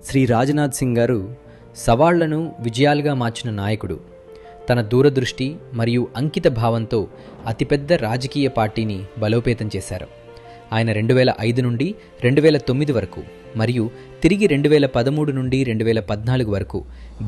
శ్రీ రాజ్నాథ్ సింగ్ గారు సవాళ్లను విజయాలుగా మార్చిన నాయకుడు. తన దూరదృష్టి మరియు అంకిత భావంతో అతిపెద్ద రాజకీయ పార్టీని బలోపేతం చేశారు. ఆయన 2005 నుండి 2009 వరకు మరియు తిరిగి 2013 నుండి 2014 వరకు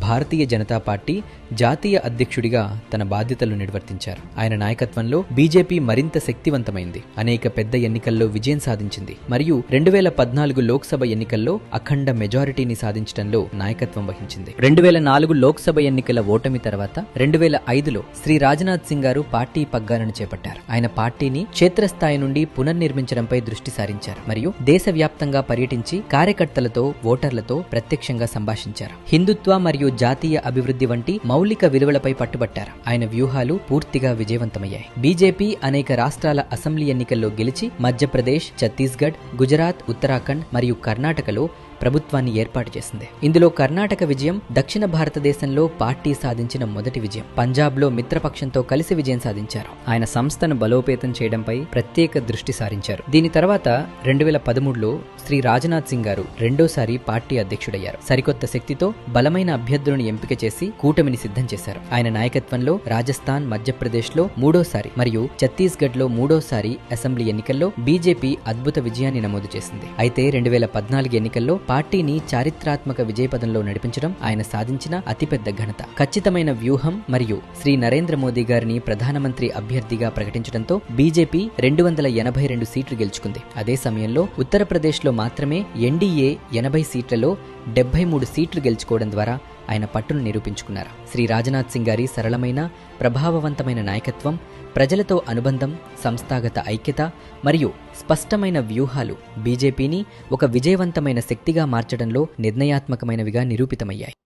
భారతీయ జనతా పార్టీ జాతీయ అధ్యక్షుడిగా తన బాధ్యతలు నిర్వర్తించారు. ఆయన నాయకత్వంలో బీజేపీ మరింత శక్తివంతమైంది, అనేక పెద్ద ఎన్నికల్లో విజయం సాధించింది మరియు 2014 లోక్సభ ఎన్నికల్లో అఖండ మెజారిటీని సాధించడంలో నాయకత్వం వహించింది. 2004 లోక్సభ ఎన్నికల ఓటమి తర్వాత 2005లో శ్రీ రాజ్నాథ్ సింగ్ గారు పార్టీ పగ్గాలను చేపట్టారు. ఆయన పార్టీని క్షేత్రస్థాయి నుండి పునర్నిర్మించడంపై దృష్టి సారించారు మరియు దేశవ్యాప్తంగా పర్యటించి కార్యకర్తలతో, ఓటర్లతో ప్రత్యక్షంగా సంభాషించారు. హిందుత్వ మరియు జాతీయ అభివృద్ధి వంటి మౌలిక విలువలపై పట్టుబట్టారు. ఆయన వ్యూహాలు పూర్తిగా విజయవంతమయ్యాయి. బీజేపీ అనేక రాష్ట్రాల అసెంబ్లీ ఎన్నికల్లో గెలిచి మధ్యప్రదేశ్, ఛత్తీస్గఢ్, గుజరాత్, ఉత్తరాఖండ్ మరియు కర్ణాటకలో ప్రభుత్వాన్ని ఏర్పాటు చేసింది. ఇందులో కర్ణాటక విజయం దక్షిణ భారతదేశంలో పార్టీ సాధించిన మొదటి విజయం. పంజాబ్లో మిత్రపక్షంతో కలిసి విజయం సాధించారు. ఆయన సంస్థను బలోపేతం చేయడంపై ప్రత్యేక దృష్టి సారించారు. దీని తర్వాత 2013లో శ్రీ రాజ్నాథ్ సింగ్ గారు రెండోసారి పార్టీ అధ్యక్షుడయ్యారు. సరికొత్త శక్తితో బలమైన అభ్యర్థులను ఎంపిక చేసి కూటమిని సిద్ధం చేశారు. ఆయన నాయకత్వంలో రాజస్థాన్, మధ్యప్రదేశ్లో మూడోసారి మరియు ఛత్తీస్గఢ్లో మూడోసారి అసెంబ్లీ ఎన్నికల్లో బీజేపీ అద్భుత విజయాన్ని నమోదు చేసింది. అయితే 2014 ఎన్నికల్లో పార్టీని చారిత్రాత్మక విజయపదంలో నడిపించడం ఆయన సాధించిన అతిపెద్ద ఘనత. ఖచ్చితమైన వ్యూహం మరియు శ్రీ నరేంద్ర మోదీ గారిని ప్రధానమంత్రి అభ్యర్థిగా ప్రకటించడంతో బీజేపీ 282 సీట్లు గెలుచుకుంది. అదే సమయంలో ఉత్తరప్రదేశ్లో మాత్రమే ఎన్డీఏ 80 సీట్లలో 73 సీట్లు గెలుచుకోవడం ద్వారా ఆయన పట్టును నిరూపించుకున్నారు. శ్రీ రాజ్నాథ్ సింగ్ గారి సరళమైన, ప్రభావవంతమైన నాయకత్వం, ప్రజలతో అనుబంధం, సంస్థాగత ఐక్యత మరియు స్పష్టమైన వ్యూహాలు బీజేపీని ఒక విజయవంతమైన శక్తిగా మార్చడంలో నిర్ణయాత్మకమైనవిగా నిరూపితమయ్యాయి.